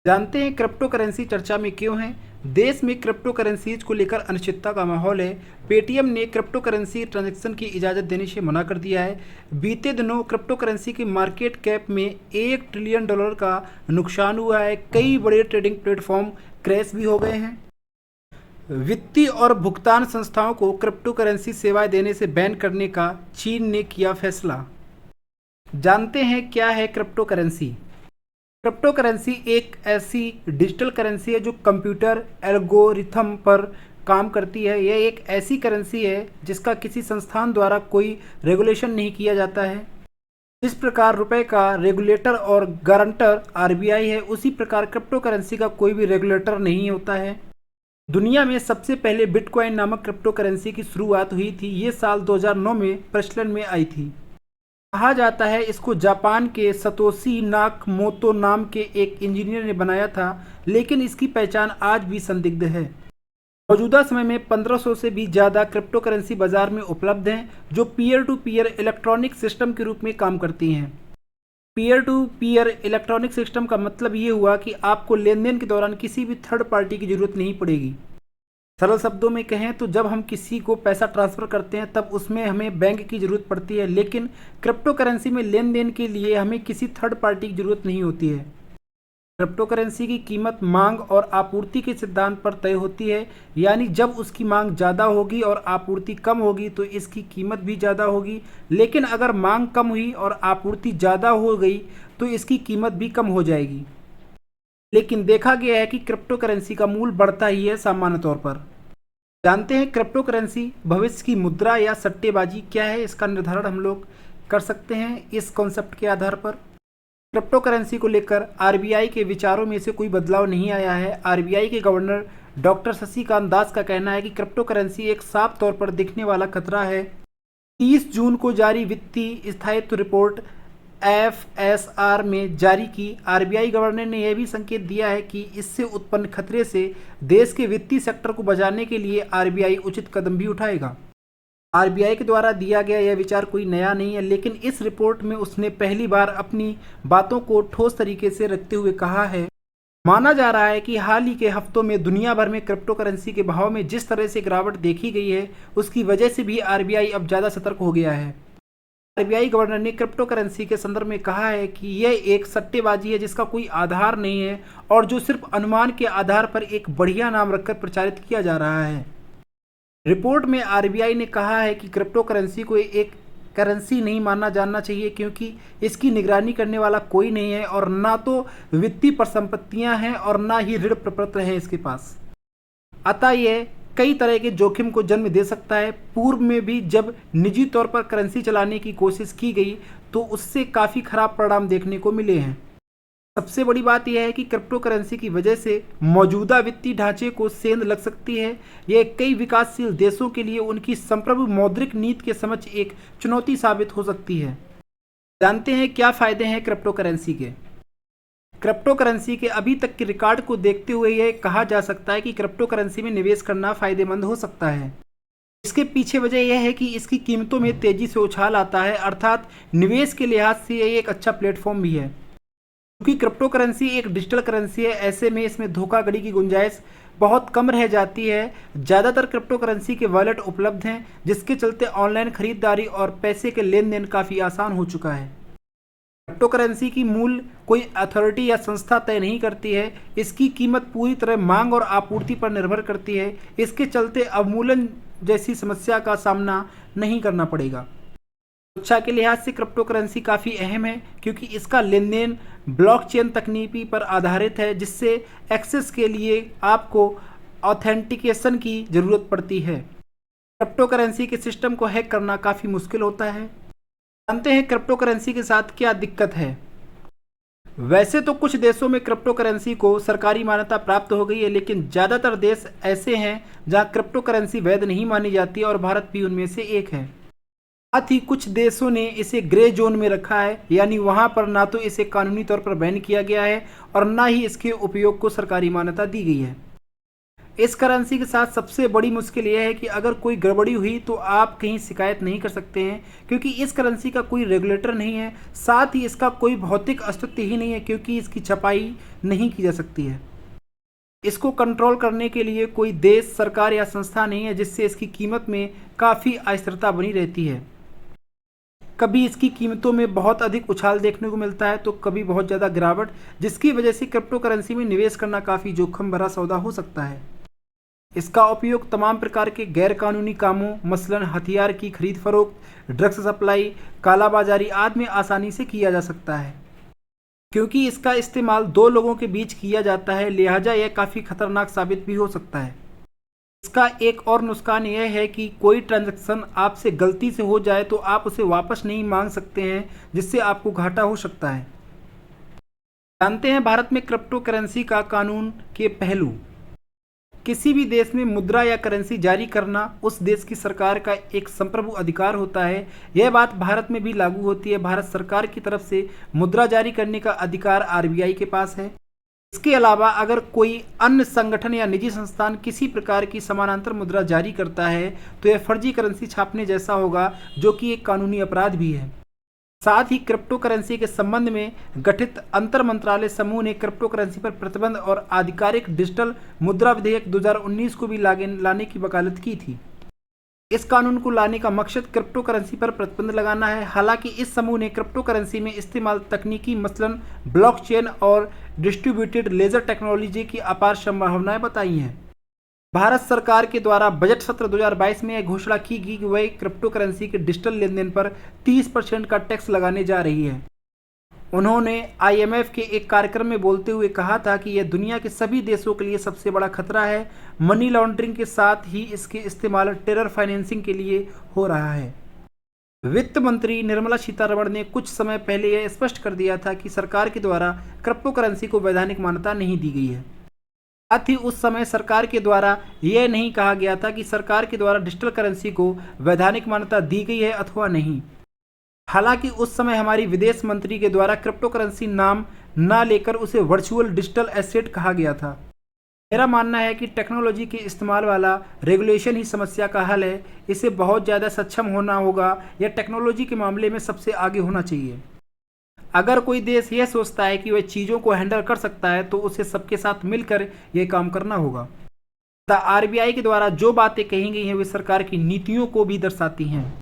जानते हैं crypto currency चर्चा में क्यों है। देश में क्रिप्टो करेंसीज को लेकर अनिश्चितता का माहौल है। पेटीएम ने क्रिप्टो करेंसी ट्रांजैक्शन की इजाज़त देने से मना कर दिया है। बीते दिनों क्रिप्टो करेंसी की मार्केट कैप में $1 ट्रिलियन का नुकसान हुआ है। कई बड़े ट्रेडिंग प्लेटफॉर्म क्रैश भी हो गए हैं। वित्तीय और भुगतान संस्थाओं को क्रिप्टो करेंसी सेवाएं देने से बैन करने का चीन ने किया फैसला। जानते हैं क्या है क्रिप्टो करेंसी। क्रिप्टो करेंसी एक ऐसी डिजिटल करेंसी है जो कंप्यूटर एल्गोरिथम पर काम करती है। यह एक ऐसी करेंसी है जिसका किसी संस्थान द्वारा कोई रेगुलेशन नहीं किया जाता है। जिस प्रकार रुपए का रेगुलेटर और गारंटर आरबीआई है, उसी प्रकार क्रिप्टो करेंसी का कोई भी रेगुलेटर नहीं होता है। दुनिया में सबसे पहले बिटकॉइन नामक क्रिप्टो करेंसी की शुरुआत हुई थी। ये साल 2009 में प्रचलन में आई थी। कहा जाता है इसको जापान के सतोशी नाकमोतो नाम के एक इंजीनियर ने बनाया था, लेकिन इसकी पहचान आज भी संदिग्ध है। मौजूदा समय में 1500 से भी ज़्यादा क्रिप्टो करेंसी बाजार में उपलब्ध हैं, जो peer to peer electronic system के रूप में काम करती हैं। Peer to peer electronic system का मतलब ये हुआ कि आपको लेन देन के दौरान किसी भी थर्ड पार्टी की जरूरत नहीं पड़ेगी। सरल शब्दों में कहें तो जब हम किसी को पैसा ट्रांसफ़र करते हैं तब उसमें हमें बैंक की ज़रूरत पड़ती है, लेकिन क्रिप्टो करेंसी में लेन देन के लिए हमें किसी थर्ड पार्टी की ज़रूरत नहीं होती है। क्रिप्टो करेंसी की कीमत मांग और आपूर्ति के सिद्धांत पर तय होती है, यानी जब उसकी मांग ज़्यादा होगी और आपूर्ति कम होगी तो इसकी कीमत भी ज़्यादा होगी, लेकिन अगर मांग कम हुई और आपूर्ति ज़्यादा हो गई तो इसकी कीमत भी कम हो जाएगी। लेकिन देखा गया है कि क्रिप्टो करेंसी का मूल्य बढ़ता ही है सामान्य तौर पर। जानते हैं क्रिप्टो करेंसी भविष्य की मुद्रा या सट्टेबाजी क्या है, इसका निर्धारण हम लोग कर सकते हैं इस कॉन्सेप्ट के आधार पर। क्रिप्टो करेंसी को लेकर आरबीआई के विचारों में से कोई बदलाव नहीं आया है। आरबीआई के गवर्नर डॉक्टर शक्तिकांत दास का कहना है कि क्रिप्टो करेंसी एक साफ तौर पर दिखने वाला खतरा है। 30 जून को जारी वित्तीय स्थायित्व रिपोर्ट एफएसआर में जारी की आरबीआई गवर्नर ने यह भी संकेत दिया है कि इससे उत्पन्न खतरे से देश के वित्तीय सेक्टर को बचाने के लिए आरबीआई उचित कदम भी उठाएगा। आरबीआई के द्वारा दिया गया यह विचार कोई नया नहीं है, लेकिन इस रिपोर्ट में उसने पहली बार अपनी बातों को ठोस तरीके से रखते हुए कहा है। माना जा रहा है कि हाल ही के हफ्तों में दुनिया भर में क्रिप्टो करेंसी के भाव में जिस तरह से गिरावट देखी गई है, उसकी वजह से भी आरबीआई अब ज़्यादा सतर्क हो गया है। आरबीआई गवर्नर ने क्रिप्टो करेंसी के संदर्भ में कहा है कि यह एक सट्टेबाजी है जिसका कोई आधार नहीं है और जो सिर्फ अनुमान के आधार पर एक बढ़िया नाम रखकर प्रचारित किया जा रहा है। रिपोर्ट में आरबीआई ने कहा है कि क्रिप्टो करेंसी को एक करेंसी नहीं माना जाना चाहिए, क्योंकि इसकी निगरानी करने वाला कोई नहीं है और ना तो वित्तीय परिसंपत्तियां हैं और ना ही ऋण प्रपत्र हैं इसके पास। अतः यह कई तरह के जोखिम को जन्म दे सकता है। पूर्व में भी जब निजी तौर पर करेंसी चलाने की कोशिश की गई तो उससे काफ़ी खराब परिणाम देखने को मिले हैं। सबसे बड़ी बात यह है कि क्रिप्टो करेंसी की वजह से मौजूदा वित्तीय ढांचे को सेंध लग सकती है। यह कई विकासशील देशों के लिए उनकी संप्रभु मौद्रिक नीति के समक्ष एक चुनौती साबित हो सकती है। जानते हैं क्या फ़ायदे हैं क्रिप्टो करेंसी के। क्रिप्टो करेंसी के अभी तक के रिकॉर्ड को देखते हुए यह कहा जा सकता है कि क्रिप्टो करेंसी में निवेश करना फ़ायदेमंद हो सकता है। इसके पीछे वजह यह है कि इसकी कीमतों में तेज़ी से उछाल आता है, अर्थात निवेश के लिहाज से यह एक अच्छा प्लेटफॉर्म भी है। क्योंकि क्रिप्टो करेंसी एक डिजिटल करेंसी है, ऐसे में इसमें धोखाधड़ी की गुंजाइश बहुत कम रह जाती है। ज़्यादातर क्रिप्टो करेंसी के वॉलेट उपलब्ध हैं, जिसके चलते ऑनलाइन खरीदारी और पैसे के लेन देन काफ़ी आसान हो चुका है। क्रिप्टो करेंसी की मूल्य कोई अथॉरिटी या संस्था तय नहीं करती है। इसकी कीमत पूरी तरह मांग और आपूर्ति पर निर्भर करती है। इसके चलते अवमूल्यन जैसी समस्या का सामना नहीं करना पड़ेगा। सुरक्षा के लिहाज से क्रिप्टो करेंसी काफ़ी अहम है, क्योंकि इसका लेन देन ब्लॉकचेन तकनीकी पर आधारित है, जिससे एक्सेस के लिए आपको ऑथेंटिकेशन की ज़रूरत पड़ती है। क्रिप्टो करेंसी के सिस्टम को हैक करना काफ़ी मुश्किल होता है। जानते हैं क्रिप्टो करेंसी के साथ क्या दिक्कत है। वैसे तो कुछ देशों में क्रिप्टो करेंसी को सरकारी मान्यता प्राप्त हो गई है, लेकिन ज़्यादातर देश ऐसे हैं जहां क्रिप्टो करेंसी वैध नहीं मानी जाती और भारत भी उनमें से एक है। साथ ही कुछ देशों ने इसे ग्रे जोन में रखा है, यानी वहां पर ना तो इसे कानूनी तौर पर बैन किया गया है और ना ही इसके उपयोग को सरकारी मान्यता दी गई है। इस करेंसी के साथ सबसे बड़ी मुश्किल यह है कि अगर कोई गड़बड़ी हुई तो आप कहीं शिकायत नहीं कर सकते हैं, क्योंकि इस करेंसी का कोई रेगुलेटर नहीं है। साथ ही इसका कोई भौतिक अस्तित्व ही नहीं है, क्योंकि इसकी छपाई नहीं की जा सकती है। इसको कंट्रोल करने के लिए कोई देश, सरकार या संस्था नहीं है, जिससे इसकी कीमत में काफ़ी अस्थिरता बनी रहती है। कभी इसकी कीमतों में बहुत अधिक उछाल देखने को मिलता है तो कभी बहुत ज़्यादा गिरावट, जिसकी वजह से क्रिप्टो करेंसी में निवेश करना काफ़ी जोखिम भरा सौदा हो सकता है। इसका उपयोग तमाम प्रकार के गैर कानूनी कामों, मसलन हथियार की खरीद फरोख्त, ड्रग्स सप्लाई, कालाबाजारी आदि में आसानी से किया जा सकता है। क्योंकि इसका इस्तेमाल दो लोगों के बीच किया जाता है, लिहाजा यह काफ़ी खतरनाक साबित भी हो सकता है। इसका एक और नुकसान यह है कि कोई ट्रांजैक्शन आपसे गलती से हो जाए तो आप उसे वापस नहीं मांग सकते हैं, जिससे आपको घाटा हो सकता है। जानते हैं भारत में क्रिप्टो करेंसी का कानून के पहलू। किसी भी देश में मुद्रा या करेंसी जारी करना उस देश की सरकार का एक संप्रभु अधिकार होता है। यह बात भारत में भी लागू होती है। भारत सरकार की तरफ से मुद्रा जारी करने का अधिकार आरबीआई के पास है। इसके अलावा अगर कोई अन्य संगठन या निजी संस्थान किसी प्रकार की समानांतर मुद्रा जारी करता है तो यह फर्जी करेंसी छापने जैसा होगा, जो कि एक कानूनी अपराध भी है। साथ ही क्रिप्टो करेंसी के संबंध में गठित अंतर मंत्रालय समूह ने क्रिप्टो करेंसी पर प्रतिबंध और आधिकारिक डिजिटल मुद्रा विधेयक 2019 को भी लाने की वकालत की थी। इस कानून को लाने का मकसद क्रिप्टो करेंसी पर प्रतिबंध लगाना है। हालांकि इस समूह ने क्रिप्टो करेंसी में इस्तेमाल तकनीकी, मसलन ब्लॉकचेन और डिस्ट्रीब्यूटेड लेजर टेक्नोलॉजी की अपार संभावनाएं बताई हैं। भारत सरकार के द्वारा बजट सत्र 2022 में यह घोषणा की गई कि वह क्रिप्टो करेंसी के डिजिटल लेन देन पर 30% का टैक्स लगाने जा रही है। उन्होंने आईएमएफ के एक कार्यक्रम में बोलते हुए कहा था कि यह दुनिया के सभी देशों के लिए सबसे बड़ा खतरा है। मनी लॉन्ड्रिंग के साथ ही इसके इस्तेमाल टेरर फाइनेंसिंग के लिए हो रहा है। वित्त मंत्री निर्मला सीतारमण ने कुछ समय पहले यह स्पष्ट कर दिया था कि सरकार के द्वारा क्रिप्टो करेंसी को वैधानिक मान्यता नहीं दी गई है। साथ ही उस समय सरकार के द्वारा यह नहीं कहा गया था कि सरकार के द्वारा डिजिटल करेंसी को वैधानिक मान्यता दी गई है अथवा नहीं। हालांकि उस समय हमारी विदेश मंत्री के द्वारा क्रिप्टो करेंसी नाम ना लेकर उसे वर्चुअल डिजिटल एसेट कहा गया था। मेरा मानना है कि टेक्नोलॉजी के इस्तेमाल वाला रेगुलेशन ही समस्या का हल है। इसे बहुत ज़्यादा सक्षम होना होगा या टेक्नोलॉजी के मामले में सबसे आगे होना चाहिए। अगर कोई देश यह सोचता है कि वह चीज़ों को हैंडल कर सकता है तो उसे सबके साथ मिलकर यह काम करना होगा। आरबीआई के द्वारा जो बातें कही गई हैं वे सरकार की नीतियों को भी दर्शाती हैं।